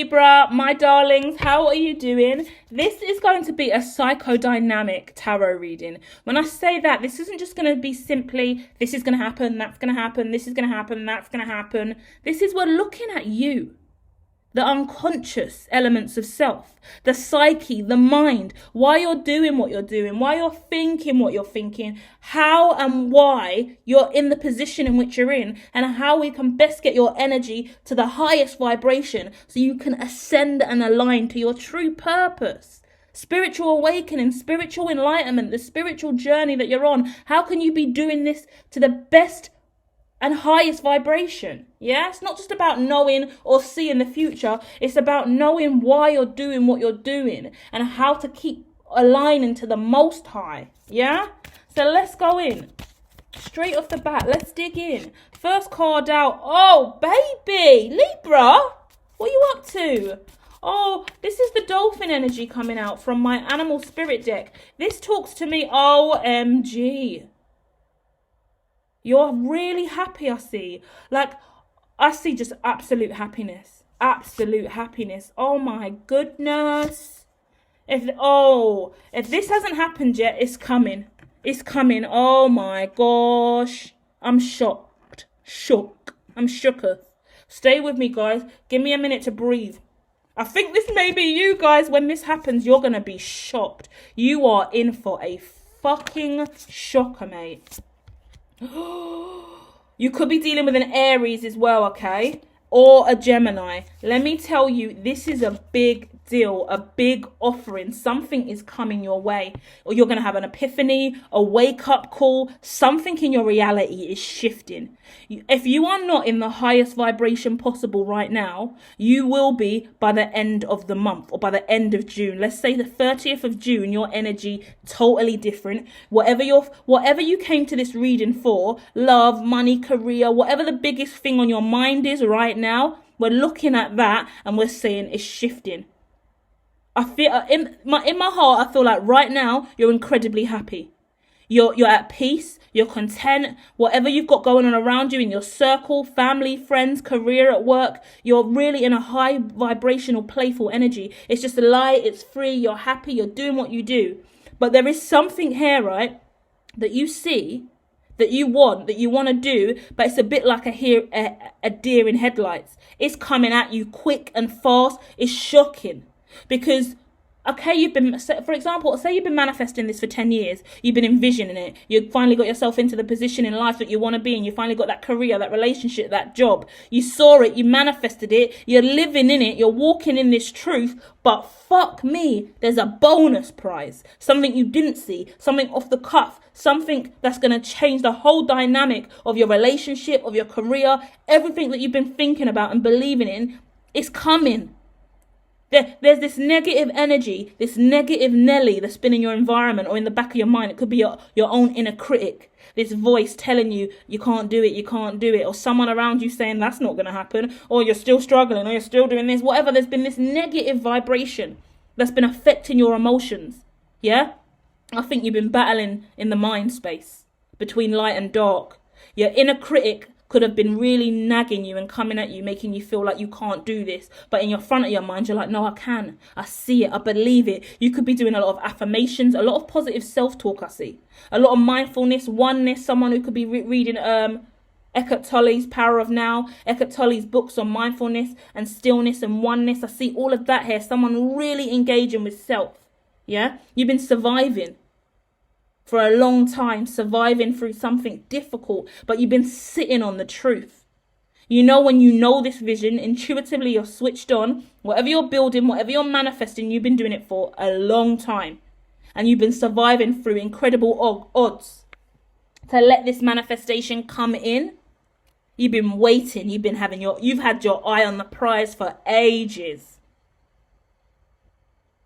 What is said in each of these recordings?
Libra, my darlings, how are you doing? This is going to be a psychodynamic tarot reading. When I say that, this isn't just going to be simply, this is going to happen, that's going to happen, this is going to happen, that's going to happen. This is, we're looking at you. The unconscious elements of self, the psyche, the mind, why you're doing what you're doing, why you're thinking what you're thinking, how and why you're in the position in which you're in, and how we can best get your energy to the highest vibration so you can ascend and align to your true purpose. Spiritual awakening, spiritual enlightenment, the spiritual journey that you're on. How can you be doing this to the best and highest vibration? Yeah, it's not just about knowing or seeing the future. It's about knowing why you're doing what you're doing and how to keep aligning to the Most High. Yeah, so let's go in straight off the bat. Let's dig in. First card out. Oh baby, Libra, what are you up to? Oh, this is the dolphin energy coming out from my animal spirit deck. This talks to me. OMG. You're really happy, I see. Like, I see just absolute happiness. Absolute happiness. Oh my goodness. If this hasn't happened yet, it's coming. It's coming. Oh my gosh. I'm shocked. Shook. I'm shooketh. Stay with me, guys. Give me a minute to breathe. I think this may be you guys. When this happens, you're going to be shocked. You are in for a fucking shocker, mate. You could be dealing with an Aries as well, okay? Or a Gemini. Let me tell you, this is a big deal, a big offering. Something is coming your way. Or you're going to have an epiphany, a wake-up call. Something in your reality is shifting. If you are not in the highest vibration possible right now, you will be by the end of the month or by the end of June. Let's say the 30th of June, your energy totally different. Whatever you came to this reading for, love, money, career, whatever the biggest thing on your mind is right now, we're looking at that and we're saying it's shifting. I feel in my heart, I feel like right now you're incredibly happy. You're at peace, you're content, whatever you've got going on around you in your circle, family, friends, career, at work, you're really in a high vibrational, playful energy. It's just a light, it's free, you're happy, you're doing what you do. But there is something here, right, that you see, that you want to do, but it's a bit like a deer in headlights. It's coming at you quick and fast. It's shocking. Because, okay, for example, say you've been manifesting this for 10 years. You've been envisioning it. You finally got yourself into the position in life that you want to be in. You finally got that career, that relationship, that job. You saw it, you manifested it. You're living in it. You're walking in this truth. But fuck me, there's a bonus prize. Something you didn't see. Something off the cuff. Something that's going to change the whole dynamic of your relationship, of your career. Everything that you've been thinking about and believing in is coming. There's this negative energy, this negative Nelly that's been in your environment or in the back of your mind. It could be your own inner critic. This voice telling you, you can't do it, you can't do it. Or someone around you saying that's not going to happen. Or you're still struggling, or you're still doing this. Whatever, there's been this negative vibration that's been affecting your emotions. Yeah? I think you've been battling in the mind space between light and dark. Your inner critic could have been really nagging you and coming at you, making you feel like you can't do this. But in your front of your mind, you're like, no, I can. I see it. I believe it. You could be doing a lot of affirmations, a lot of positive self-talk, I see. A lot of mindfulness, oneness, someone who could be reading Eckhart Tolle's Power of Now, Eckhart Tolle's books on mindfulness and stillness and oneness. I see all of that here. Someone really engaging with self. Yeah? You've been surviving for a long time, surviving through something difficult, but you've been sitting on the truth. You know, when you know this vision, intuitively you're switched on. Whatever you're building, whatever you're manifesting, you've been doing it for a long time. And you've been surviving through incredible odds to let this manifestation come in. You've been waiting, you've had your eye on the prize for ages.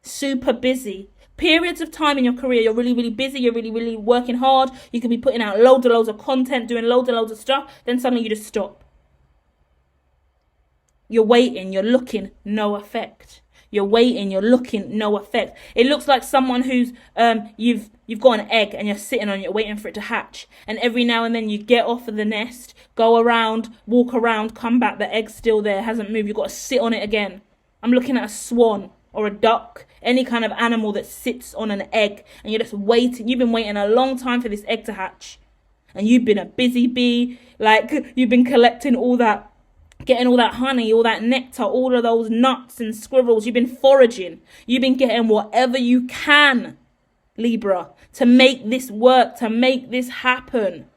Super busy. Periods of time in your career, you're really, really busy, you're really, really working hard, you could be putting out loads of content, doing loads of stuff, then suddenly you just stop. You're waiting, you're looking, no effect. You're waiting, you're looking, no effect. It looks like someone who's, you've got an egg and you're sitting on it, waiting for it to hatch. And every now and then you get off of the nest, go around, walk around, come back, the egg's still there, hasn't moved, you've got to sit on it again. I'm looking at a swan or a duck, any kind of animal that sits on an egg, and you're just waiting. You've been waiting a long time for this egg to hatch, and you've been a busy bee. Like, you've been collecting all that, getting all that honey, all that nectar, all of those nuts and squirrels. You've been foraging. You've been getting whatever you can, Libra, to make this work, to make this happen.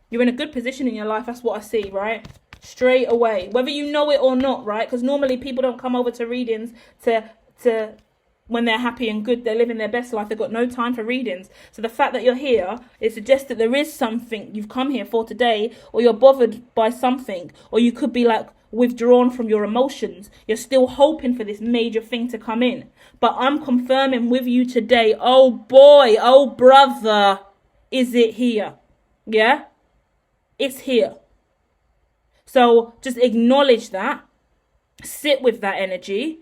You're in a good position in your life. That's what I see, right? Straight away, whether you know it or not, right? Because normally people don't come over to readings to when they're happy and good, they're living their best life. They've got no time for readings. So the fact that you're here, it suggests that there is something you've come here for today, or you're bothered by something, or you could be like withdrawn from your emotions. You're still hoping for this major thing to come in. But I'm confirming with you today, oh boy, oh brother, is it here? Yeah? It's here. So just acknowledge that, sit with that energy,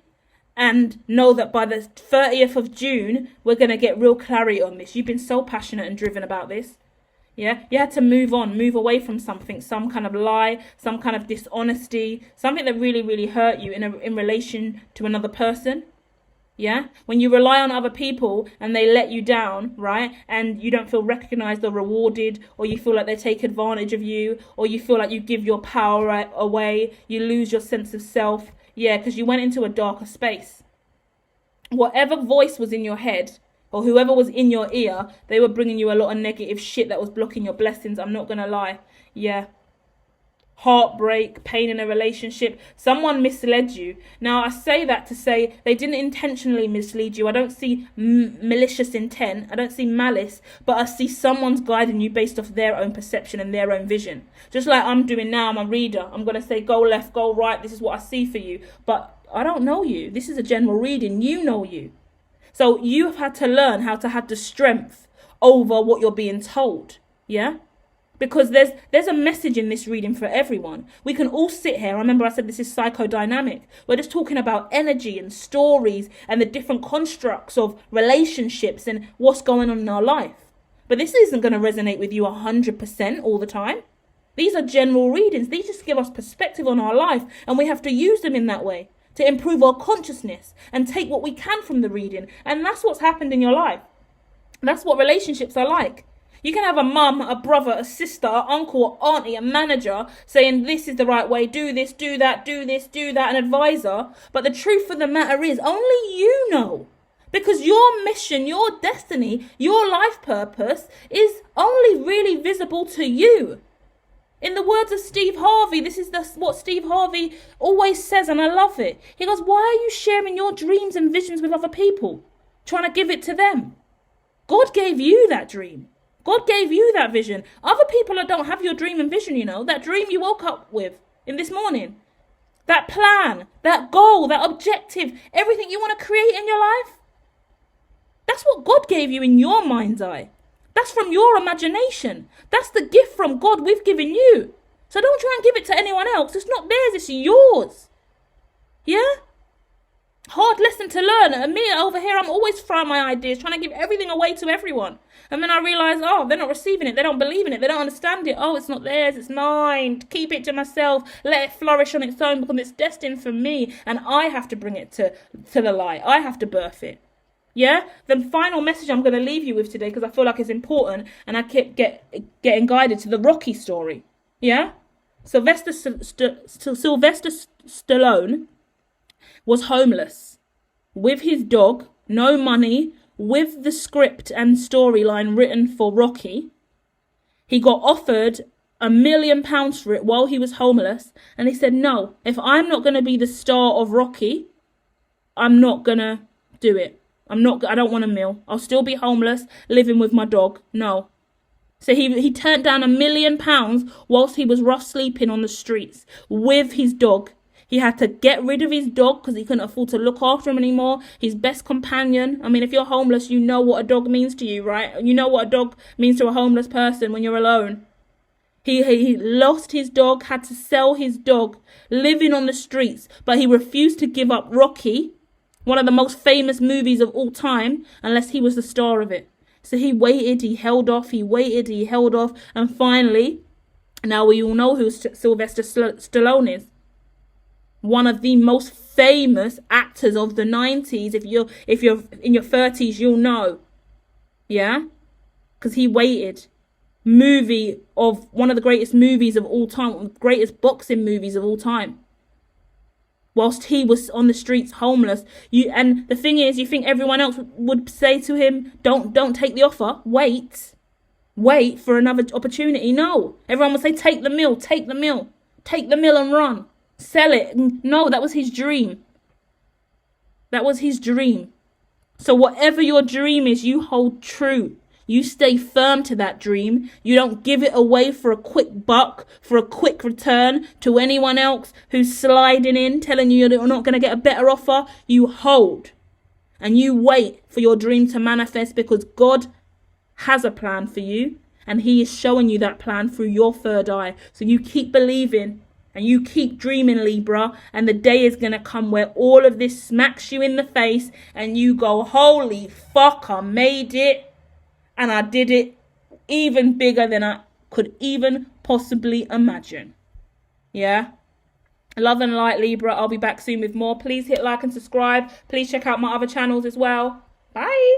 and know that by the 30th of June, we're going to get real clarity on this. You've been so passionate and driven about this. Yeah, you had to move on, move away from something, some kind of lie, some kind of dishonesty, something that really, really hurt you in relation to another person. Yeah, when you rely on other people and they let you down, right? And you don't feel recognized or rewarded, or you feel like they take advantage of you, or you feel like you give your power away, you lose your sense of self. Yeah, because you went into a darker space. Whatever voice was in your head, or whoever was in your ear, they were bringing you a lot of negative shit that was blocking your blessings. I'm not going to lie. Yeah. Heartbreak, pain in a relationship. Someone misled you. Now, I say that to say they didn't intentionally mislead you. I don't see malicious intent. I don't see malice. But I see someone's guiding you based off their own perception and their own vision. Just like I'm doing now. I'm a reader. I'm going to say go left, go right. This is what I see for you. But I don't know you. This is a general reading. You know you. So you have had to learn how to have the strength over what you're being told. Yeah? Because there's a message in this reading for everyone. We can all sit here. I remember I said this is psychodynamic. We're just talking about energy and stories and the different constructs of relationships and what's going on in our life. But this isn't going to resonate with you 100% all the time. These are general readings. These just give us perspective on our life, and we have to use them in that way to improve our consciousness and take what we can from the reading. And that's what's happened in your life. That's what relationships are like. You can have a mum, a brother, a sister, an uncle, an auntie, a manager saying this is the right way, do this, do that, do this, do that, an advisor. But the truth of the matter is only you know. Because your mission, your destiny, your life purpose is only really visible to you. In the words of Steve Harvey, this is what Steve Harvey always says, and I love it. He goes, why are you sharing your dreams and visions with other people? Trying to give it to them. God gave you that dream. God gave you that vision. Other people don't have your dream and vision, you know. That dream you woke up with in this morning. That plan, that goal, that objective, everything you want to create in your life. That's what God gave you in your mind's eye. That's from your imagination. That's the gift from God we've given you. So don't try and give it to anyone else. It's not theirs, it's yours. Yeah? Hard lesson to learn. And me over here, I'm always throwing my ideas, trying to give everything away to everyone. And then I realise, oh, they're not receiving it. They don't believe in it. They don't understand it. Oh, it's not theirs. It's mine. Keep it to myself. Let it flourish on its own because it's destined for me. And I have to bring it to the light. I have to birth it. Yeah? The final message I'm going to leave you with today, because I feel like it's important, and I keep getting guided to the Rocky story. Yeah? Sylvester Stallone was homeless, with his dog, no money, with the script and storyline written for Rocky. He got offered £1 million for it while he was homeless, and he said, no, if I'm not going to be the star of Rocky, I'm not going to do it. I don't want a meal. I'll still be homeless, living with my dog. No. So he turned down £1 million whilst he was rough sleeping on the streets with his dog. He had to get rid of his dog because he couldn't afford to look after him anymore. His best companion. I mean, if you're homeless, you know what a dog means to you, right? You know what a dog means to a homeless person when you're alone. He lost his dog, had to sell his dog, living on the streets. But he refused to give up Rocky, one of the most famous movies of all time, unless he was the star of it. So he waited, he held off, he waited, he held off. And finally, now we all know who Sylvester Stallone is. one of the most famous actors of the 90s. If you're in your 30s, you'll know. Yeah? Because he waited. Movie of one of the greatest movies of all time, greatest boxing movies of all time. Whilst he was on the streets homeless. And the thing is, you think everyone else would say to him, don't take the offer, wait for another opportunity. No, everyone would say, take the mill and run, sell it. No, that was his dream. So whatever your dream is, you hold true. You stay firm to that dream. You don't give it away for a quick buck, for a quick return to anyone else who's sliding in, telling you you're not going to get a better offer. You hold and you wait for your dream to manifest, because God has a plan for you and he is showing you that plan through your third eye. So you keep believing and you keep dreaming, Libra, and the day is going to come where all of this smacks you in the face and you go, holy fuck, I made it. And I did it even bigger than I could even possibly imagine. Yeah? Love and light, Libra. I'll be back soon with more. Please hit like and subscribe. Please check out my other channels as well. Bye.